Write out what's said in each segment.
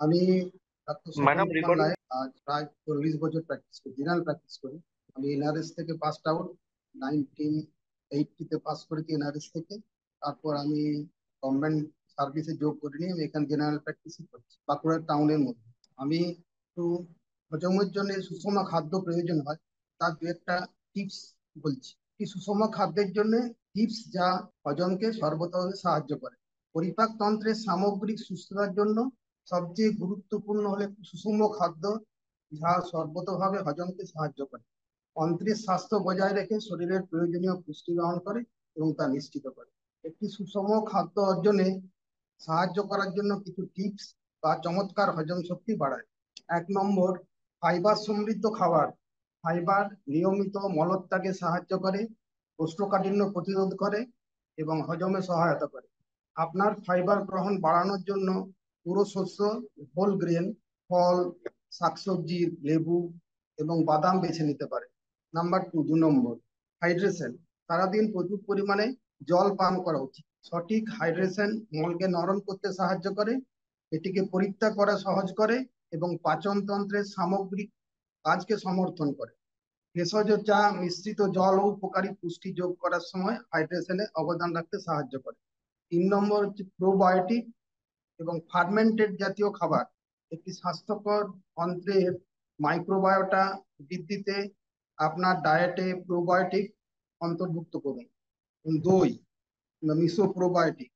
আমি doctor Swapan madam Kumar recording. নায়ক, আজ প্রায় 40 বছর প্র্যাকটিস করি, জেনারেল প্র্যাকটিস করি। আমি এনআরএস থেকে পাস আউট, 1980-তে পাস করেছি এনআরএস থেকে। তারপর আমি গভর্নমেন্ট সার্ভিসে যোগ করিনি, আমি এখানে জেনারেল প্র্যাকটিসই করছি বাঁকুড়া টাউনের মধ্যে। আমি একটু হজমের জন্য সুষম খাদ্য প্রয়োজন হয়, তার দু একটা টিপস বলছি। কি সুষম খাদ্যের জন্য টিপস যা হজমকে সর্বতভাবে সাহায্য করে। পরিপাক তন্ত্রের সামগ্রিক সুস্থতার জন্য সবচেয়ে গুরুত্বপূর্ণ হলে সুষম খাদ্য, যা সর্বতভাবে হজমকে সাহায্য করে, অন্ত্রের স্বাস্থ্য বজায় রেখে শরীরের প্রয়োজনীয় পুষ্টি গ্রহণ করে এবং তা নিশ্চিত করে। একটি সুষম খাদ্য অর্জনে সাহায্য করার জন্য কিছু টিপস বা চমৎকার হজম শক্তি বাড়ায়। 1 নম্বর, ফাইবার সমৃদ্ধ খাবার। ফাইবার নিয়মিত মলত্যাগে সাহায্য করে, কোষ্ঠকাঠিন্য প্রতিরোধ করে এবং হজমে সহায়তা করে। আপনার ফাইবার গ্রহণ বাড়ানোর জন্য পুরো শস্য, হোল গ্রেন, ফল, শাকসবজি, লেবু এবং বাদাম বেছে নিতে পারে। Number 2, hydration. সারাদিন প্রচুর পরিমাণে জল পান করা উচিত। সঠিক হাইড্রেশন মলকে নরম করতে সাহায্য করে, এটিকে পরিত্যাগ করা সহজ করে এবং পাচনতন্ত্রের সামগ্রিক কাজকে সমর্থন করে। ভেষজ চা, মিশ্রিত জল ও উপকারী পুষ্টি যোগ করার সময় হাইড্রেশনে অবদান রাখতে সাহায্য করে। 3 নম্বর হচ্ছে প্রোবায়োটিক এবং ফার্মেন্টেড জাতীয় খাবার। একটি স্বাস্থ্যকর অন্ত্রের মাইক্রোবায়োটা বৃদ্ধিতে আপনার ডায়েটে প্রোবায়োটিক অন্তর্ভুক্ত করুন। দই, মিসো প্রোবায়োটিক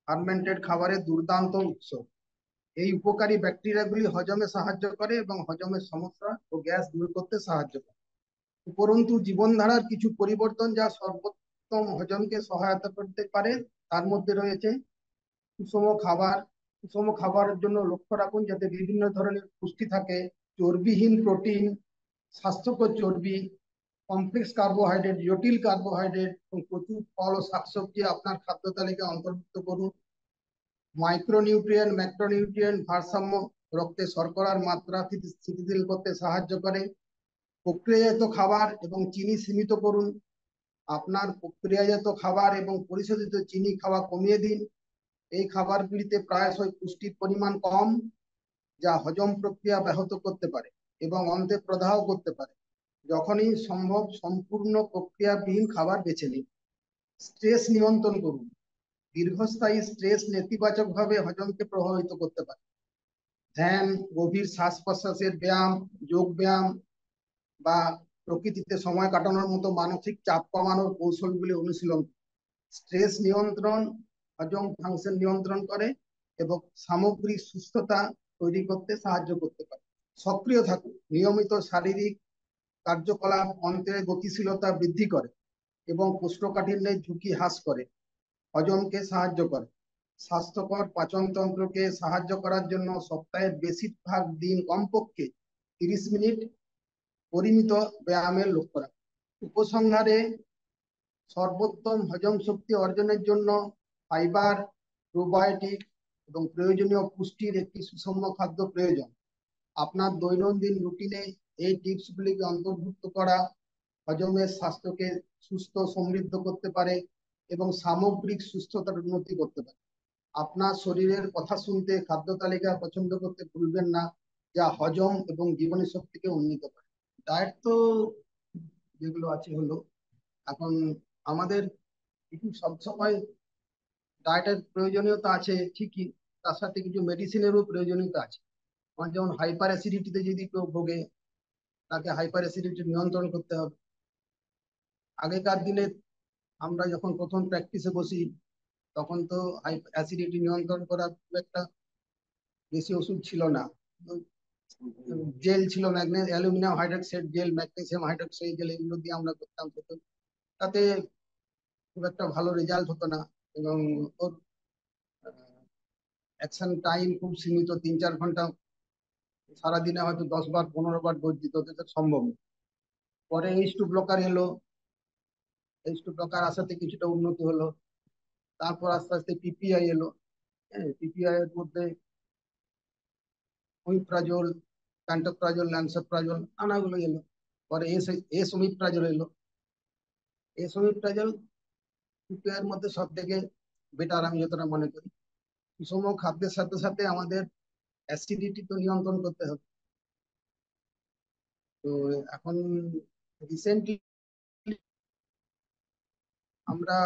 ফার্মেন্টেড খাবারের দুর্দান্ত উৎস। এই উপকারী ব্যাকটেরিয়াগুলি হজমে সাহায্য করে এবং হজমের সমস্যা ও গ্যাস দূর করতে সাহায্য করে। উপরন্তু জীবনধারার কিছু পরিবর্তন যা সর্বোত্তম হজমকে সহায়তা করতে পারে, তার মধ্যে রয়েছে সুষম খাবার। সুষম খাবারের জন্য লক্ষ্য রাখুন যাতে বিভিন্ন ধরনের পুষ্টি থাকে, চর্বিহীন প্রোটিন, স্বাস্থ্যকর চর্বি, কমপ্লেক্স কার্বোহাইড্রেট, জটিল কার্বোহাইড্রেট এবং প্রচুর ফল ও শাকসবজি আপনার খাদ্য তালিকায় অন্তর্ভুক্ত করুন। মাইক্রোনিউট্রিয়েন্ট ম্যাক্রোনিউট্রিয়েন্ট ভারসাম্য রক্তে শর্করার মাত্রা স্থিতিশীল করতে সাহায্য করে। প্রক্রিয়াজাত খাবার এবং চিনি সীমিত করুন। আপনার প্রক্রিয়াজাত খাবার এবং পরিশোধিত চিনি খাওয়া কমিয়ে দিন। এই খাবারগুলিতে প্রায়শই পুষ্টির পরিমাণ কম, যা হজম প্রক্রিয়া ব্যাহত করতে পারে এবং অন্তে প্রদাহ করতে পারে। যখনই সম্ভব সম্পূর্ণ প্রক্রিয়াবিহীন খাবার বেছে নিন। স্ট্রেস নিয়ন্ত্রণ করুন। দীর্ঘস্থায়ী স্ট্রেস নেতিবাচকভাবে হজমকে প্রভাবিত করতে পারে। ধ্যান, গভীর শ্বাস প্রশ্বাসের ব্যায়াম, যোগ ব্যায়াম বা প্রকৃতিতে সময় কাটানোর মতো মানসিক চাপ কমানোর কৌশলগুলি অনুশীলন। স্ট্রেস নিয়ন্ত্রণ হজম ফাংশন নিয়ন্ত্রণ করে এবং সামগ্রিক সুস্থতা তৈরি করতে সাহায্য করতে পারে। সক্রিয় থাকুন। নিয়মিত শারীরিক কার্যকলাপ অন্ত্রের গতিশীলতা বৃদ্ধি করে এবং কোষ্ঠকাঠিন্যের ঝুঁকি হ্রাস করে, হজমকে সাহায্য করে। স্বাস্থ্যকর পাচনতন্ত্রকে সাহায্য করার জন্য সপ্তাহের বেশিরভাগ দিন কমপক্ষে 30 মিনিট পরিমিত ব্যায়ামের লক্ষ্য রাখুন। উপসংহারে, সর্বোত্তম হজম শক্তি অর্জনের জন্য ফাইবার, প্রোবায়োটিক এবং প্রয়োজনীয় পুষ্টির একটি সুষম খাদ্য প্রয়োজন। আপনার দৈনন্দিন রুটিনে এই টিপসগুলিকে অন্তর্ভুক্ত করা হজমের স্বাস্থ্যকে সুস্থ সমৃদ্ধ করতে পারে এবং সামগ্রিক সুস্থতার উন্নতি করতে পারে। আপনার শরীরের কথা শুনতে খাদ্য তালিকা পছন্দ করতে ভুলবেন না, যা হজম এবং জীবনী শক্তিকে উন্নীত করে। ডায়েট তো যেগুলো আছে হলো, এখন আমাদের কিছু সবসময় ডায়েটের প্রয়োজনীয়তা আছে ঠিকই, তার সাথে কিছু মেডিসিনেরও প্রয়োজনীয়তা আছে। আমার যেমন হাইপার অ্যাসিডিটিতে যদি কেউ ভোগে, তাকে হাইপার অ্যাসিডিটি নিয়ন্ত্রণ করতে হবে। আগেকার দিনে আমরা যখন প্রথম প্র্যাকটিসে বসি, তখন তো অ্যাসিডিটি নিয়ন্ত্রণ করার খুব একটা বেশি ওষুধ ছিল না। জেল ছিল, aluminium hydroxide gel, magnesium hydroxide gel, এগুলো দিয়ে আমরা করতাম। তাতে খুব একটা ভালো রেজাল্ট হতো না এবং ওর অ্যাকশন টাইম খুব সীমিত, 3-4 ঘন্টা। সারাদিনে হয়তো 10 বার 15 বার ডোজ দিতে হতে সম্ভব না। পরে H2 ব্লকার এলো, H2 ব্লকার আসাতে কিছুটা উন্নতি হলো। তারপর আস্তে আস্তে পিপিআই এলো। পিপিআই এর মধ্যে ওমিপ্রাজোল, প্যান্টোপ্রাজোল, ল্যান্সোপ্রাজোল নানাগুলো এলো। পরে এস ওমিপ্রাজোল এলো। এস ওমিপ্রাজোল পিপিআই এর মধ্যে সব থেকে বেটার আমি যতটা মনে করি। সুষম খাদ্যের সাথে সাথে আমাদের অ্যাসিডিটি তো নিয়ন্ত্রণ করতে হবে। তো এখন রিসেন্টলি আমরা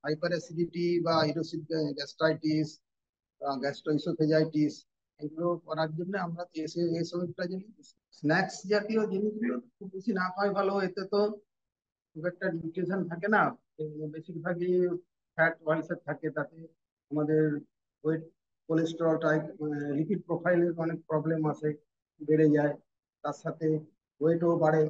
হাইপার অ্যাসিডিটি বা ইরোসিভ গ্যাস্ট্রাইটিস, গ্যাস্ট্রোইসোফেজাইটিস, এগুলো করার জন্য আমরা এসবটা জিনিস, স্ন্যাক্স জাতীয় জিনিসগুলো খুব বেশি না খাওয়াই ভালো। এতে তো খুব একটা নিউট্রিশন থাকে না, বেশিরভাগই ফ্যাট ওয়াইসের থাকে। তাতে আমাদের ওয়েট, কোলেস্টেরল টাইপ, লিপিড প্রোফাইলের অনেক প্রবলেম আসে, বেড়ে যায়। তার সাথে ওয়েটও বাড়ে।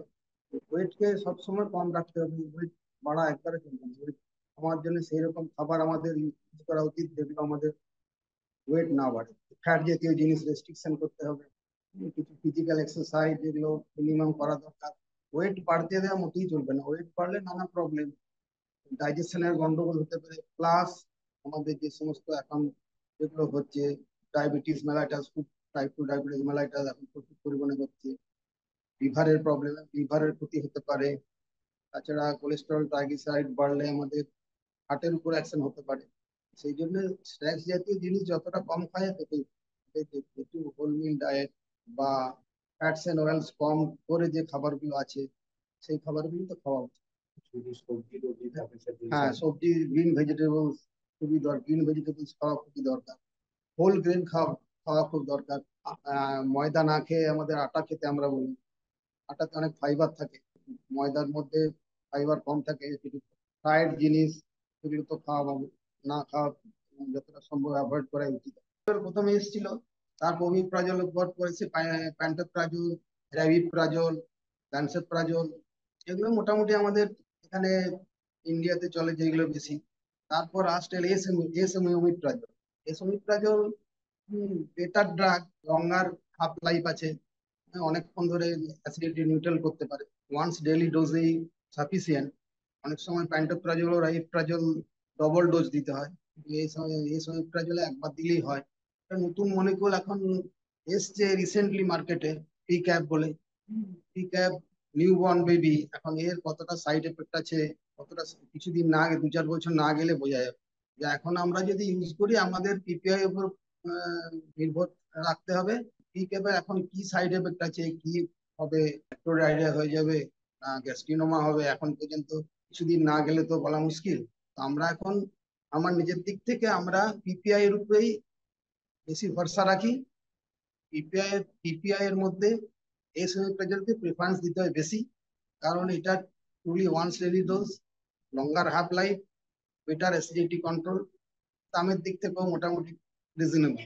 ওয়েটকে সবসময় কম রাখতে হবে, ওয়েট বাড়া একবারে চলবে না। ওয়েট আমার জন্য সেই রকম খাবার আমাদের ইউজ করা উচিত যেগুলো আমাদের ওয়েট না বাড়ে। ফ্যাট জাতীয় জিনিস রেস্ট্রিকশন করতে হবে। কিছু ফিজিক্যাল এক্সারসাইজ যেগুলো মিনিমাম করা দরকার। ওয়েট বাড়তে দেওয়া মোটেই চলবে না, ওয়েট বাড়লে নানা প্রবলেম, ডাইজেশনের গন্ডগোল হতে পারে। প্লাস আমাদের যে সমস্ত এখন যেগুলো হচ্ছে, ডায়াবেটিস মেলাইটাস, খুব টাইপ 2 ডায়াবেটিস মেলাইটাস এখন প্রচুর পরিমাণে হচ্ছে। লিভারের প্রবলেম, লিভারের ক্ষতি হতে পারে। তাছাড়া কোলেস্টেরল ট্রাইগ্লিসারাইড বাড়লে আমাদের হার্টের উপর অ্যাকশন হতে পারে। সেই জন্য স্ন্যাক্স জাতীয় জিনিস যতটা কম খায় ততই, একটু হোলমিল ডায়েট বা ফ্যাটস এন্ড অয়েলস কম করে যে খাবারগুলো আছে সেই খাবারগুলো তো খাওয়া উচিত। শুধু সবজি টবজি থাকে সেগুলো, হ্যাঁ সবজি, গ্রিন ভেজিটেবলস খুবই দরকার, গ্রিন ভেজিটেবলস খাওয়া খুবই দরকার। হোল গ্রেন খাওয়া খাওয়া খুব দরকার। ময়দা না খেয়ে আমাদের আটা খেতে আমরা বলি। আটাতে অনেক ফাইবার থাকে, ময়দার মধ্যে ফাইবার কম থাকে। ফ্রাইড জিনিস সেগুলো তো খাওয়া না খাওয়া, যতটা সম্ভব অ্যাভয়েড করা উচিত। প্রথমে এসেছিল, তারপর ওমিপ্রাজল উপর করেছে, প্যান্টোপ্রাজল, র্যাবিপ্রাজল, ল্যান্সেপ্রাজল, এগুলো মোটামুটি আমাদের এখানে ইন্ডিয়াতে চলে যেগুলো বেশি। তারপর আসছে S M omeprazole. Esomeprazole better drug, longer half life আছে, অনেকক্ষণ ধরে অ্যাসিডিটি নিউট্রাল করতে পারে। ওয়ান্স ডেইলি ডোজেই সাফিসিয়েন্ট। অনেক সময় প্যান্টোপ্রাজল ও রাইপ্রাজল ডবল ডোজ দিতে হয়, এই সময় এই সোমিপ্রাজলে একবার দিলেই হয়। একটা নতুন মলিকুল এখন এসছে রিসেন্টলি মার্কেটে, পি ক্যাপ বলে। P cap new born baby, এখন এর কতটা সাইড এফেক্ট আছে, কতটা কিছুদিন না আগে 2-4 বছর না গেলে বোঝা যাবে। যে এখন আমরা যদি ইউজ করি আমাদের পিপিআই উপর নির্ভর রাখতে হবে। পি ক্যাপের এখন কি সাইড এফেক্ট আছে, কি হবে, ডায়রিয়া হয়ে যাবে না গ্যাস্ট্রিনোমা হবে, এখন পর্যন্ত কিছুদিন না গেলে তো বলা মুশকিল। তো আমরা এখন আমার নিজের দিক থেকে আমরা পিপিআই এর উপরেই বেশি ভরসা রাখি। পিপিআই এর মধ্যে এস ওমিপ্রাজলকে প্রেফারেন্স দিতে হয় বেশি, কারণ এটা টুলি once daily dose, longer half life, better acidity control, দামের দিক থেকেও মোটামুটি রিজনেবল।